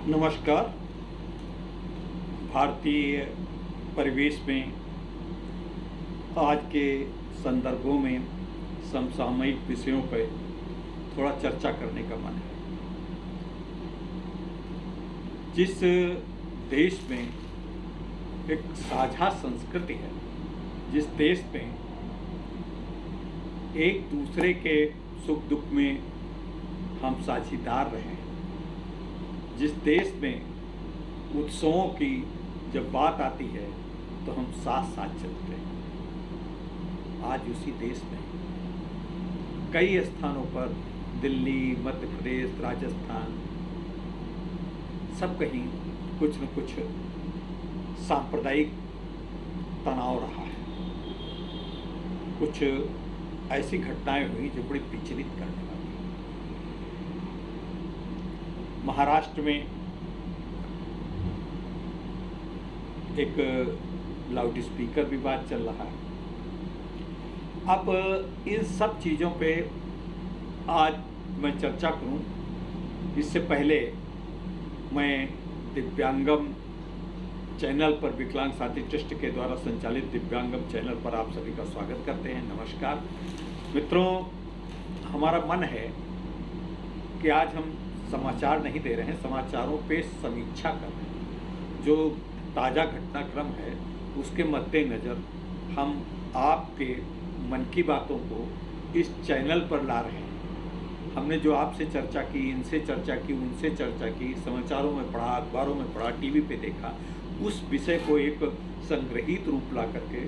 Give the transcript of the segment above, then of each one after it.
नमस्कार। भारतीय परिवेश में आज के संदर्भों में समसामयिक विषयों पर थोड़ा चर्चा करने का मन है। जिस देश में एक साझा संस्कृति है, जिस देश में एक दूसरे के सुख दुख में हम साझीदार रहे, जिस देश में उत्सवों की जब बात आती है तो हम साथ साथ चलते हैं, आज उसी देश में कई स्थानों पर दिल्ली, मध्य प्रदेश, राजस्थान सब कहीं कुछ न कुछ सांप्रदायिक तनाव रहा है। कुछ ऐसी घटनाएं हुई जो बड़ी विचलित करने वाली। महाराष्ट्र में एक लाउड स्पीकर विवाद चल रहा है। अब इन सब चीज़ों पे आज मैं चर्चा करूं, इससे पहले मैं दिव्यांगम चैनल पर, विकलांग साथी ट्रस्ट के द्वारा संचालित दिव्यांगम चैनल पर आप सभी का स्वागत करते हैं। नमस्कार मित्रों, हमारा मन है कि आज हम समाचार नहीं दे रहे हैं, समाचारों पे समीक्षा कर रहे हैं। जो ताज़ा घटनाक्रम है उसके मद्देनज़र हम आपके मन की बातों को इस चैनल पर ला रहे हैं। हमने जो आपसे चर्चा की, इनसे चर्चा की, उनसे चर्चा की, समाचारों में पढ़ा, अखबारों में पढ़ा, टीवी पे देखा, उस विषय को एक संग्रहित रूप ला करके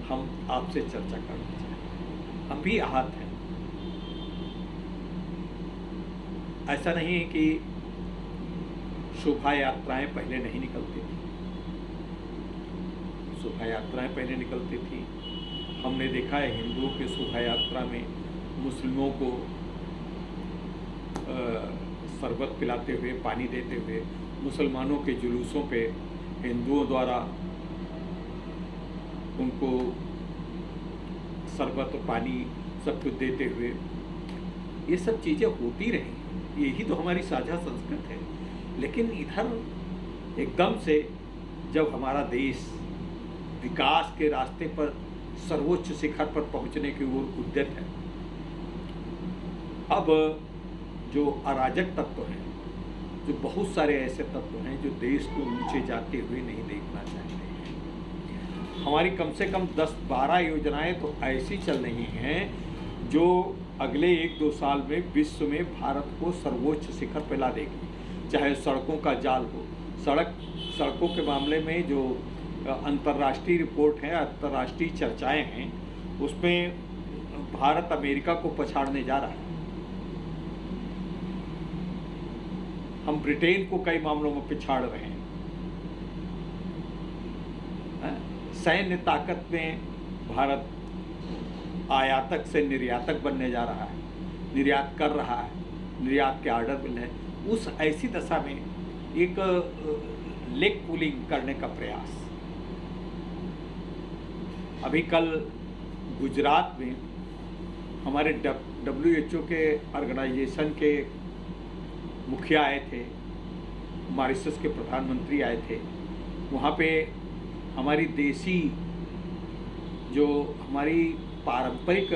हम आपसे चर्चा करना चाहें। हम भी आहत हैं। ऐसा नहीं है कि शोभा यात्राएं पहले नहीं निकलती थी, शोभा यात्राएं पहले निकलती थी। हमने देखा है हिंदुओं के शोभा यात्रा में मुस्लिमों को शरबत पिलाते हुए, पानी देते हुए, मुसलमानों के जुलूसों पे हिंदुओं द्वारा उनको शरबत और पानी सब कुछ देते हुए, ये सब चीज़ें होती रही। यही तो हमारी साझा संस्कृति है। लेकिन इधर एकदम से जब हमारा देश विकास के रास्ते पर सर्वोच्च शिखर पर पहुंचने की ओर उद्यत है, अब जो अराजक तत्व हैं, जो बहुत सारे ऐसे तत्व हैं जो देश को नीचे जाते हुए नहीं देखना चाहते हैं। हमारी कम से कम 10-12 योजनाएं तो ऐसी चल रही हैं जो अगले 1-2 साल में विश्व में भारत को सर्वोच्च शिखर पर ला देगी। चाहे सड़कों का जाल हो, सड़कों के मामले में जो अंतर्राष्ट्रीय रिपोर्ट है, अंतर्राष्ट्रीय चर्चाएं हैं, उसमें भारत अमेरिका को पछाड़ने जा रहा है। हम ब्रिटेन को कई मामलों में पिछाड़ रहे हैं। सैन्य ताकत में भारत आयातक से निर्यातक बनने जा रहा है, निर्यात कर रहा है, निर्यात के आर्डर मिल रहे हैं। उस ऐसी दशा में एक लेग पुलिंग करने का प्रयास। अभी कल गुजरात में हमारे WHO के ऑर्गेनाइजेशन के मुखिया आए थे, मॉरिशस के प्रधानमंत्री आए थे। वहाँ पे हमारी देसी जो हमारी पारंपरिक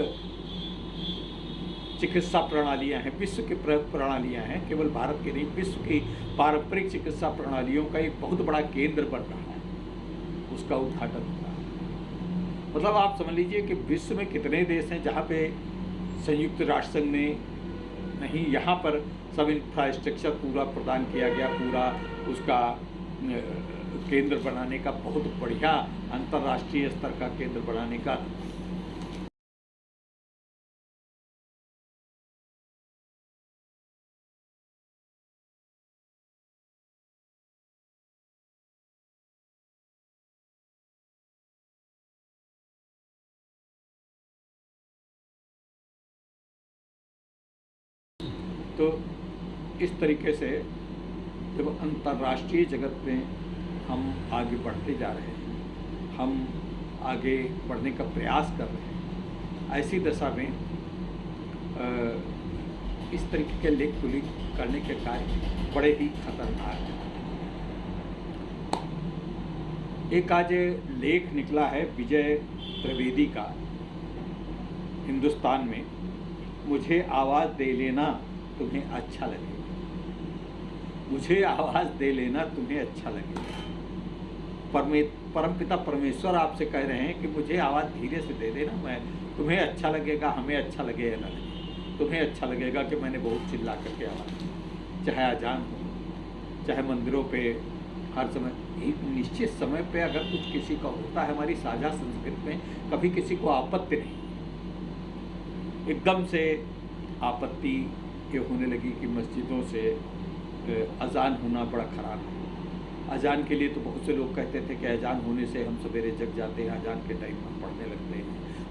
चिकित्सा प्रणालियाँ हैं, विश्व की प्रणालियाँ हैं, केवल भारत की नहीं, विश्व की पारंपरिक चिकित्सा प्रणालियों का एक बहुत बड़ा केंद्र बन रहा है, उसका उद्घाटन हुआ। मतलब आप समझ लीजिए कि विश्व में कितने देश हैं जहाँ पे संयुक्त राष्ट्र संघ ने नहीं, यहाँ पर सब इंफ्रास्ट्रक्चर पूरा प्रदान किया गया, पूरा उसका केंद्र बनाने का, बहुत बढ़िया अंतर्राष्ट्रीय स्तर का केंद्र बनाने का। तो इस तरीके से जब अंतर्राष्ट्रीय जगत में हम आगे बढ़ते जा रहे हैं, हम आगे बढ़ने का प्रयास कर रहे हैं, ऐसी दशा में इस तरीके के लेख तुलिक करने के कार्य बड़े ही खतरनाक हैं। एक आज लेख निकला है विजय त्रिवेदी का हिंदुस्तान में, मुझे आवाज़ दे लेना तुम्हें अच्छा लगेगा, मुझे आवाज़ दे लेना तुम्हें अच्छा लगेगा। परमपिता परमेश्वर आपसे कह रहे हैं कि मुझे आवाज़ धीरे से दे देना, मैं तुम्हें अच्छा लगेगा, हमें अच्छा लगेगा ना लगे, तुम्हें अच्छा लगेगा कि मैंने बहुत चिल्ला करके आवाज़ दी। चाहे अजान हो, चाहे मंदिरों पे, हर समय एक निश्चित समय पे अगर कुछ किसी का होता है, हमारी साझा संस्कृति में कभी किसी को आपत्ति नहीं, एकदम से आपत्ति ये होने लगी कि मस्जिदों से अजान होना बड़ा ख़राब है। अजान के लिए तो बहुत से लोग कहते थे कि अजान होने से हम सवेरे जग जाते हैं, अजान के टाइम हम पढ़ने लगते हैं,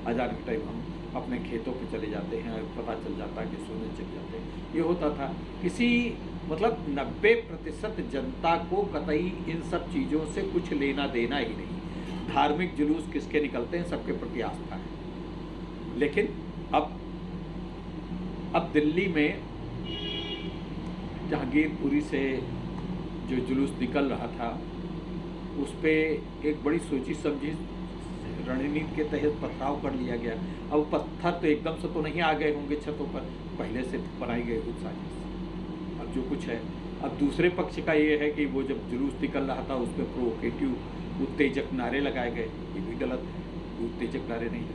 अजान के टाइम हम अपने खेतों पे चले जाते हैं, पता चल जाता है कि सोने चल जाते हैं। ये होता था। किसी मतलब 90% जनता को कतई इन सब चीज़ों से कुछ लेना देना ही नहीं। धार्मिक जुलूस किसके निकलते हैं, सबके प्रति आस्था है। लेकिन अब दिल्ली में जहांगीरपुरी से जो जुलूस निकल रहा था, उस पर एक बड़ी सोची समझी रणनीति के तहत पथराव कर लिया गया। अब पत्थर तो एकदम से तो नहीं आ गए होंगे छतों पर, पहले से बनाई गई कुछ साजिश। अब जो कुछ है, अब दूसरे पक्ष का ये है कि वो जब जुलूस निकल रहा था उस पर प्रोवोकेटिव उत्तेजक नारे लगाए गए, ये भी गलत, उत्तेजक नारे नहीं।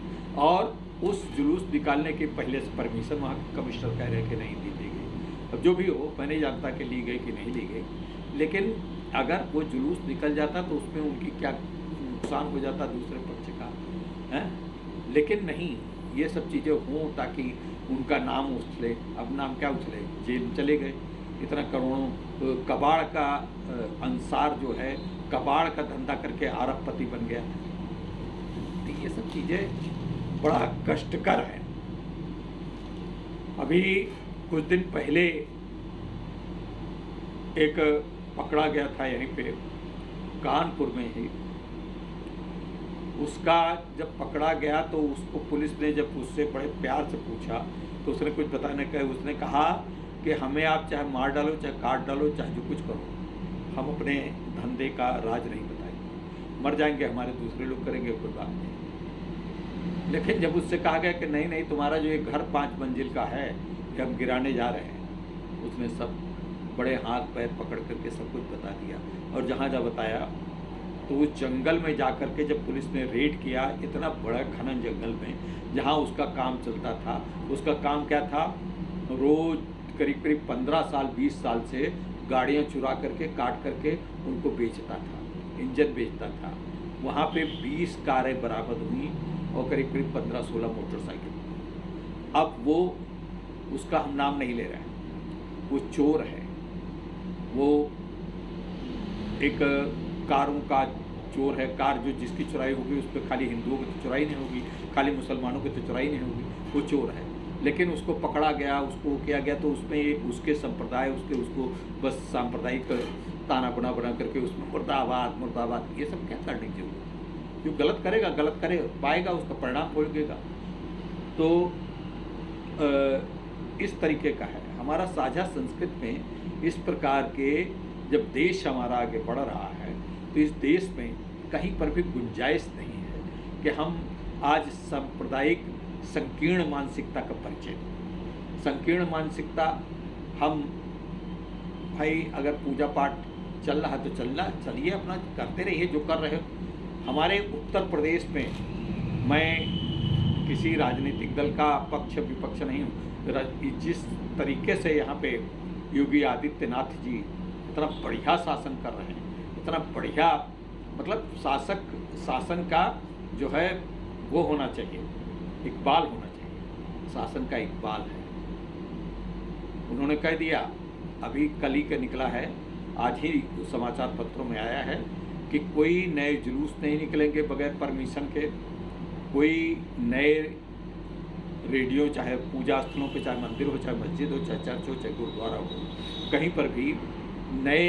और उस जुलूस निकालने के पहले से परमिशन वहाँ कमिश्नर कह रहे हैं कि नहीं दी गई। अब जो भी हो, मैं नहीं जानता कि ली गई कि नहीं ली गई, लेकिन अगर वो जुलूस निकल जाता तो उसमें उनकी क्या नुकसान हो जाता दूसरे पक्ष का है। लेकिन नहीं, ये सब चीज़ें हों ताकि उनका नाम उछले। अब नाम क्या उछले, जेल में चले गए। इतना करोड़ों कबाड़ का अंसार जो है, कबाड़ का धंधा करके अरबपति बन गया। तो ये सब चीज़ें बड़ा कष्टकर है। अभी कुछ दिन पहले एक पकड़ा गया था यहीं पे कानपुर में ही। उसका जब पकड़ा गया तो उसको पुलिस ने जब उससे बड़े प्यार से पूछा तो उसने कुछ बताने का, उसने कहा कि हमें आप चाहे मार डालो, चाहे काट डालो, चाहे जो कुछ करो, हम अपने धंधे का राज नहीं बताएंगे, मर जाएंगे हमारे दूसरे लोग करेंगे, कोई बात नहीं। लेकिन जब उससे कहा गया कि नहीं नहीं, तुम्हारा जो एक घर 5 मंजिल का है ये हम गिराने जा रहे हैं, उसने सब बड़े हाथ पैर पकड़ करके सब कुछ बता दिया। और जहाँ जहाँ बताया तो उस जंगल में जा कर के जब पुलिस ने रेड किया, इतना बड़ा खनन जंगल में जहाँ उसका काम चलता था, उसका काम क्या था, रोज़ करीब करीब 15 साल 20 साल से गाड़ियाँ चुरा करके काट करके उनको बेचता था, इंजन बेचता था। वहाँ पे 20 कारें बरामद हुई और करीब करीब 15-16 मोटरसाइकिल। अब वो उसका हम नाम नहीं ले रहे हैं, वो चोर है, वो एक कारों का चोर है। कार जो जिसकी चुराई होगी उस पर खाली हिंदुओं की तो चुराई नहीं होगी, खाली मुसलमानों की तो चुराई नहीं होगी, वो चोर है। लेकिन उसको पकड़ा गया, उसको किया गया तो उसमें एक उसके संप्रदाय उसको बस सांप्रदायिक ताना बना करके उसमें मुर्दाबाद मुर्दाबाद, ये सब क्या करने की जरूरत। जो गलत करेगा गलत करे पाएगा, उसका परिणाम भोगेगा। तो इस तरीके का है हमारा साझा संस्कृति में। इस प्रकार के जब देश हमारा आगे बढ़ रहा है तो इस देश में कहीं पर भी गुंजाइश नहीं है कि हम आज सांप्रदायिक संकीर्ण मानसिकता का परिचय। संकीर्ण मानसिकता, हम भाई अगर पूजा पाठ चल रहा है तो चलिए अपना करते रहिए जो कर रहे हो। हमारे उत्तर प्रदेश में, मैं किसी राजनीतिक दल का पक्ष विपक्ष नहीं हूँ, जिस तरीके से यहाँ पे योगी आदित्यनाथ जी इतना बढ़िया शासन कर रहे हैं, इतना बढ़िया, मतलब शासन का जो है वो होना चाहिए, इकबाल होना चाहिए, शासन का इकबाल है। उन्होंने कह दिया, अभी कल ही का निकला है, आज ही समाचार पत्रों में आया है कि कोई नए जुलूस नहीं निकलेंगे बगैर परमिशन के, कोई नए रेडियो, चाहे पूजा स्थलों पे, चाहे मंदिर हो, चाहे मस्जिद हो, चाहे चर्च हो, चाहे गुरुद्वारा हो, कहीं पर भी नए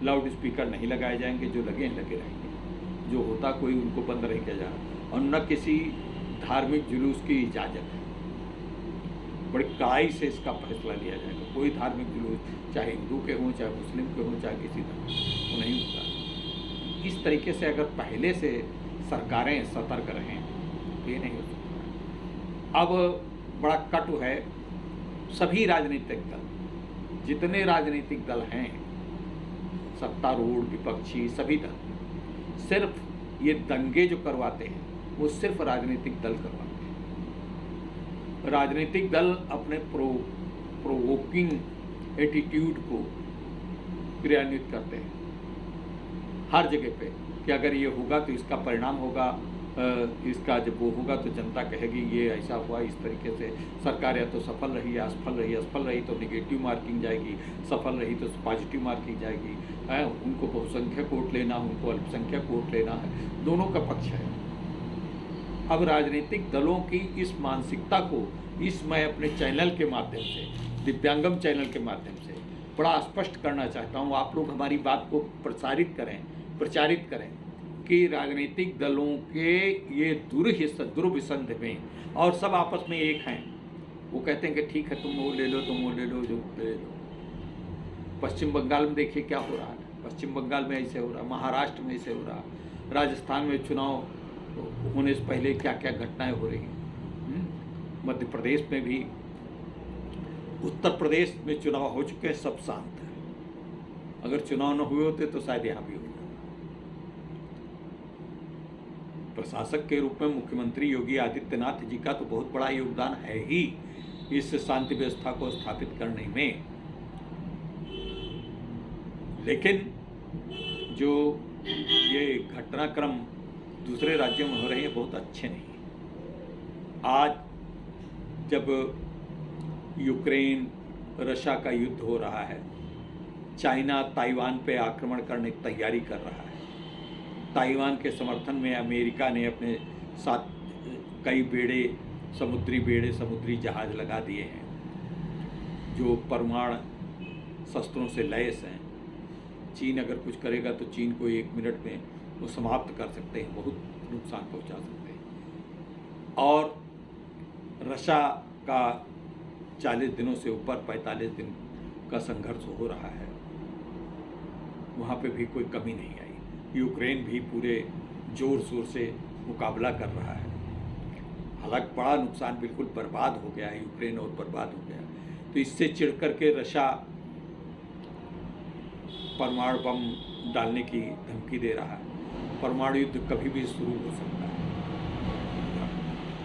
लाउड स्पीकर नहीं लगाए जाएंगे। जो लगे हैं लगे रहेंगे, जो होता कोई उनको बंद नहीं किया जा रहा, और न किसी धार्मिक जुलूस की इजाज़त है। बड़ी कड़ाई से इसका फैसला लिया जाएगा। कोई धार्मिक जुलूस चाहे हिंदू के हों, चाहे मुस्लिम के हों, चाहे किसी धर्म के, वो नहीं होता। इस तरीके से अगर पहले से सरकारें सतर्क रहें तो ये नहीं हो सकता। अब बड़ा कटु है, सभी राजनीतिक दल, जितने राजनीतिक दल हैं, सत्तारूढ़ विपक्षी सभी दल, सिर्फ ये दंगे जो करवाते हैं वो सिर्फ राजनीतिक दल करवाते हैं। राजनीतिक दल अपने प्रोवोकिंग एटीट्यूड को क्रियान्वित करते हैं हर जगह पे कि अगर ये होगा तो इसका परिणाम होगा, इसका जब वो होगा तो जनता कहेगी ये ऐसा हुआ। इस तरीके से सरकार या तो सफल रही या असफल रही, असफल रही तो निगेटिव मार्किंग जाएगी, सफल रही तो पॉजिटिव मार्किंग जाएगी। उनको बहुसंख्यक वोट लेना, उनको अल्पसंख्यक वोट लेना है, दोनों का पक्ष है। अब राजनीतिक दलों की इस मानसिकता को मैं अपने चैनल के माध्यम से, दिव्यांगम चैनल के माध्यम से बड़ा स्पष्ट करना चाहता हूँ। आप लोग हमारी बात को प्रचारित करें कि राजनीतिक दलों के ये दुर्विसंध में, और सब आपस में एक हैं, वो कहते हैं कि ठीक है तुम वो ले लो, तुम वो ले लो, जो ले लो। पश्चिम बंगाल में देखिए क्या हो रहा है, पश्चिम बंगाल में ऐसे हो रहा, महाराष्ट्र में ऐसे हो रहा, राजस्थान में चुनाव होने से पहले क्या क्या घटनाएं हो रही हैं, मध्य प्रदेश में भी, उत्तर प्रदेश में चुनाव हो चुके हैं, सब शांत है। अगर चुनाव न हुए होते तो शायद यहाँ भी हो। प्रशासक के रूप में मुख्यमंत्री योगी आदित्यनाथ जी का तो बहुत बड़ा योगदान है ही इस शांति व्यवस्था को स्थापित करने में, लेकिन जो ये घटनाक्रम दूसरे राज्यों में हो रहे हैं बहुत अच्छे नहीं। आज जब यूक्रेन रशिया का युद्ध हो रहा है, चाइना ताइवान पे आक्रमण करने की तैयारी कर रहा है, ताइवान के समर्थन में अमेरिका ने अपने साथ कई समुद्री जहाज लगा दिए हैं जो परमाणु शस्त्रों से लैस हैं। चीन अगर कुछ करेगा तो चीन को 1 मिनट में वो समाप्त कर सकते हैं, बहुत नुकसान पहुंचा सकते हैं। और रशिया का 40 दिनों से ऊपर 45 दिन का संघर्ष हो रहा है, वहाँ पे भी कोई कमी नहीं आई। यूक्रेन भी पूरे जोर शोर से मुकाबला कर रहा है। हालांकि बड़ा नुकसान, बिल्कुल बर्बाद हो गया है यूक्रेन, और बर्बाद हो गया। तो इससे चिढ़ करके रशिया परमाणु बम डालने की धमकी दे रहा है। परमाणु युद्ध कभी भी शुरू हो सकता है।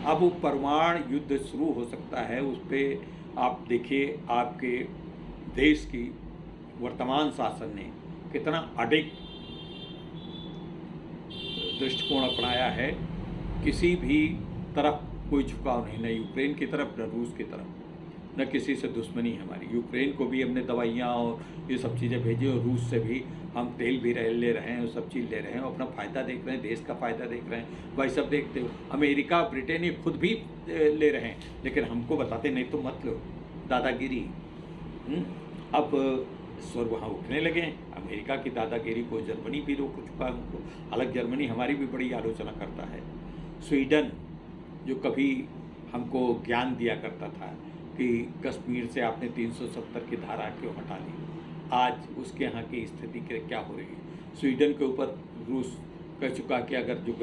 अब वो परमाणु युद्ध शुरू हो सकता है, उस पर आप देखिए आपके देश की वर्तमान शासन ने कितना अडिग दृष्टिकोण अपनाया है। किसी भी तरफ कोई झुकाव नहीं, न यूक्रेन की तरफ, न रूस की तरफ, न किसी से दुश्मनी है हमारी। यूक्रेन को भी हमने दवाइयाँ और ये सब चीज़ें भेजी, और रूस से भी हम तेल भी ले रहे हैं, और सब चीज़ ले रहे हैं, अपना फ़ायदा देख रहे हैं, देश का फ़ायदा देख रहे हैं। भाई सब देखते हो, अमेरिका ब्रिटेन ये खुद भी ले रहे हैं, लेकिन हमको बताते नहीं तो मत लो, दादागिरी। अब स्वर वहाँ उठने लगे हैं। अमेरिका की दादागिरी को जर्मनी भी रोक चुका है उनको, हालांकि जर्मनी हमारी भी बड़ी आलोचना करता है। स्वीडन जो कभी हमको ज्ञान दिया करता था कि कश्मीर से आपने 370 की धारा क्यों हटा ली, आज उसके यहाँ की स्थिति क्या हो रही है। स्वीडन के ऊपर रूस कह चुका कि अगर जो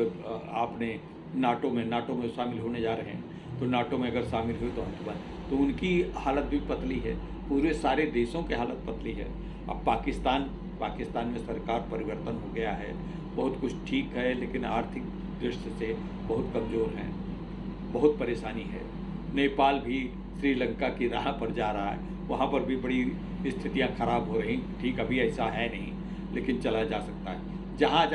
आपने नाटो में शामिल होने जा रहे हैं तो नाटो में अगर शामिल हुए तो हटवा, तो उनकी हालत भी पतली है, पूरे सारे देशों की हालत पतली है। अब पाकिस्तान में सरकार परिवर्तन हो गया है, बहुत कुछ ठीक है, लेकिन आर्थिक दृष्टि से बहुत कमज़ोर है, बहुत परेशानी है। नेपाल भी श्रीलंका की राह पर जा रहा है, वहाँ पर भी बड़ी स्थितियाँ खराब हो रही। ठीक अभी ऐसा है नहीं, लेकिन चला जा सकता है। जहाँ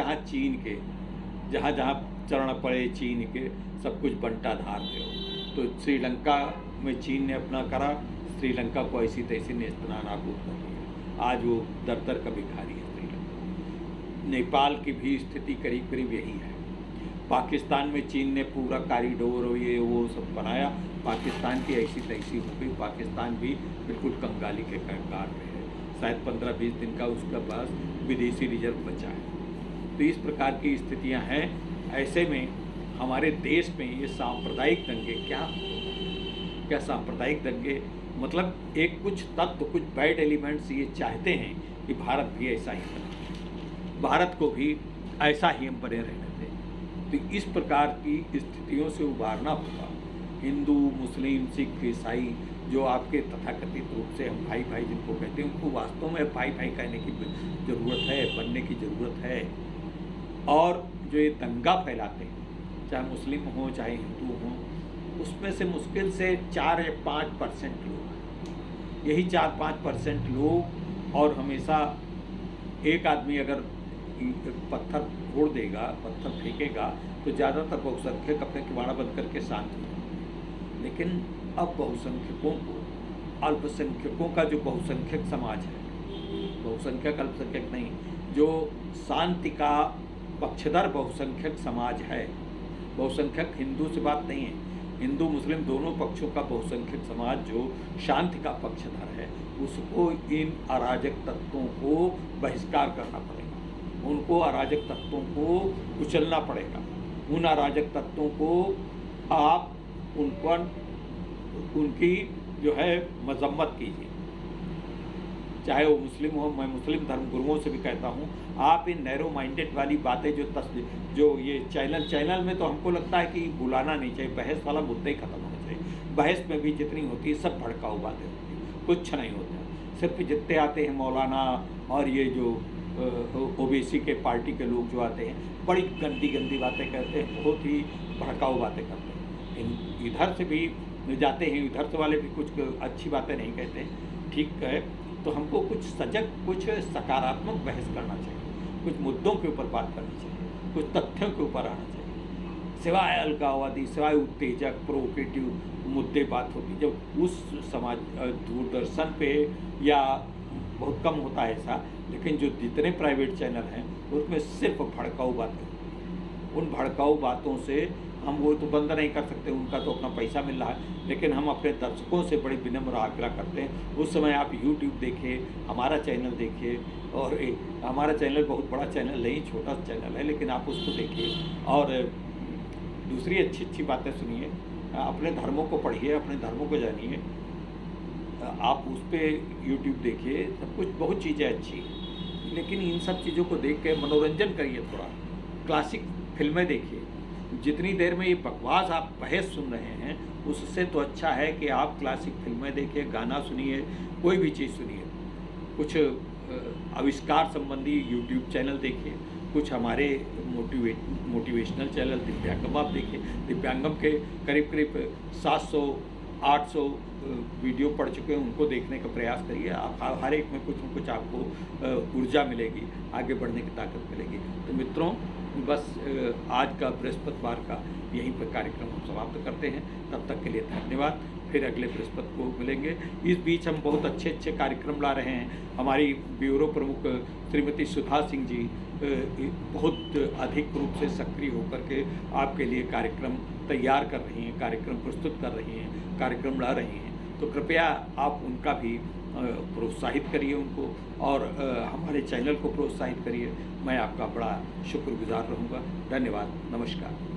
जहाँ चरण पड़े चीन के, सब कुछ बंटा धार दे। तो श्रीलंका में चीन ने अपना करा, श्रीलंका को ऐसी तैसी नेस्तनाबूद कर दिया। आज वो दर का भिखारी है श्रीलंका। नेपाल की भी स्थिति करीब करीब यही है। पाकिस्तान में चीन ने पूरा कॉरिडोर और ये वो सब बनाया, पाकिस्तान की ऐसी तैसी हो गई। पाकिस्तान भी बिल्कुल कंगाली के कगार में है। शायद 15-20 दिन का उसका पास विदेशी रिजर्व बचा है। तो इस प्रकार की स्थितियां हैं। ऐसे में हमारे देश में ये सांप्रदायिक दंगे क्या क्या सांप्रदायिक दंगे, मतलब एक कुछ तत्व, कुछ बैड एलिमेंट्स ये चाहते हैं कि भारत भी ऐसा ही बने, भारत को भी ऐसा ही हम बने रहने दें। तो इस प्रकार की स्थितियों से उबारना होगा। हिंदू, मुस्लिम, सिख, ईसाई जो आपके तथाकथित रूप से हम भाई भाई जिनको कहते हैं, उनको वास्तव में भाई भाई कहने की ज़रूरत है, बनने की ज़रूरत है। और जो ये दंगा फैलाते हैं, चाहे मुस्लिम हों चाहे हिंदू हों, उसमें से मुश्किल से 4 या 5% लोग, यही 4-5% लोग, और हमेशा एक आदमी अगर पत्थर फोड़ देगा, पत्थर फेंकेगा, तो ज़्यादातर बहुसंख्यक अपने किवाड़ा बंद करके शांत हो जाएंगे। लेकिन अब बहुसंख्यकों को, अल्पसंख्यकों का जो बहुसंख्यक समाज है, बहुसंख्यक अल्पसंख्यक नहीं, जो शांति का पक्षधर बहुसंख्यक समाज है, बहुसंख्यक हिंदू से बात नहीं है, हिंदू मुस्लिम दोनों पक्षों का बहुसंख्यक समाज जो शांति का पक्षधर है, उसको इन अराजक तत्वों को बहिष्कार करना पड़ेगा, उनको अराजक तत्वों को कुचलना पड़ेगा। उन अराजक तत्वों को आप उन पर उनकी जो है मजम्मत कीजिए, चाहे वो मुस्लिम हो। मैं मुस्लिम धर्मगुरुओं से भी कहता हूँ, आप इन नैरो माइंडेड वाली बातें जो ये चैनल में, तो हमको लगता है कि बुलाना नहीं चाहिए, बहस वाला मुद्दा ही खत्म होना चाहिए। बहस में भी जितनी होती है सब भड़काऊ बातें होती हैं, कुछ नहीं होता। सिर्फ जितने आते हैं मौलाना और ये जो ओबीसी के पार्टी के लोग जो आते हैं, बड़ी गंदी गंदी बातें करते हैं, बहुत ही भड़काऊ बातें करते हैं। इधर से भी जाते हैं, इधर से वाले भी कुछ अच्छी बातें नहीं कहते, ठीक है। तो हमको कुछ सजग, कुछ सकारात्मक बहस करना चाहिए, कुछ मुद्दों के ऊपर बात करनी चाहिए, कुछ तथ्यों के ऊपर आना चाहिए, सिवाय अलगाववादी, सिवाय उत्तेजक प्रोवोकेटिव मुद्दे बात होती। जब उस समाज दूरदर्शन पे या बहुत कम होता है ऐसा, लेकिन जो जितने प्राइवेट चैनल हैं उसमें सिर्फ भड़काऊ बातें, उन भड़काऊ बातों से हम वो तो बंद नहीं कर सकते, उनका तो अपना पैसा मिल रहा है। लेकिन हम अपने दर्शकों से बड़ी विनम्र आग्रह करते हैं, उस समय आप YouTube देखिए, हमारा चैनल देखिए, और हमारा चैनल बहुत बड़ा चैनल नहीं, छोटा चैनल है, लेकिन आप उसको देखिए और दूसरी अच्छी अच्छी बातें सुनिए, अपने धर्मों को पढ़िए, अपने धर्मों को जानिए। आप उस पर YouTube देखिए, सब कुछ बहुत चीज़ें अच्छी हैं, लेकिन इन सब चीज़ों को देख के मनोरंजन करिए, थोड़ा क्लासिक फिल्में देखिए। जितनी देर में ये बकवास आप बहस सुन रहे हैं, उससे तो अच्छा है कि आप क्लासिक फिल्में देखिए, गाना सुनिए, कोई भी चीज़ सुनिए, कुछ आविष्कार संबंधी YouTube चैनल देखिए, कुछ हमारे मोटिवेशनल चैनल दिव्यांगम आप देखिए। दिव्यांगम के करीब करीब 700-800 वीडियो पढ़ चुके हैं, उनको देखने का प्रयास करिए। आप हर एक में कुछ न कुछ आपको ऊर्जा मिलेगी, आगे बढ़ने की ताकत मिलेगी। तो मित्रों, बस आज का बृहस्पतिवार का यहीं पर कार्यक्रम हम समाप्त करते हैं। तब तक के लिए धन्यवाद, फिर अगले बृहस्पति को मिलेंगे। इस बीच हम बहुत अच्छे अच्छे कार्यक्रम ला रहे हैं। हमारी ब्यूरो प्रमुख श्रीमती सुधा सिंह जी बहुत अधिक रूप से सक्रिय होकर के आपके लिए कार्यक्रम तैयार कर रही हैं, कार्यक्रम प्रस्तुत कर रही हैं, कार्यक्रम ला रही हैं। तो कृपया आप उनका भी प्रोत्साहित करिए उनको, और हमारे चैनल को प्रोत्साहित करिए। मैं आपका बड़ा शुक्रगुजार रहूँगा। धन्यवाद, नमस्कार।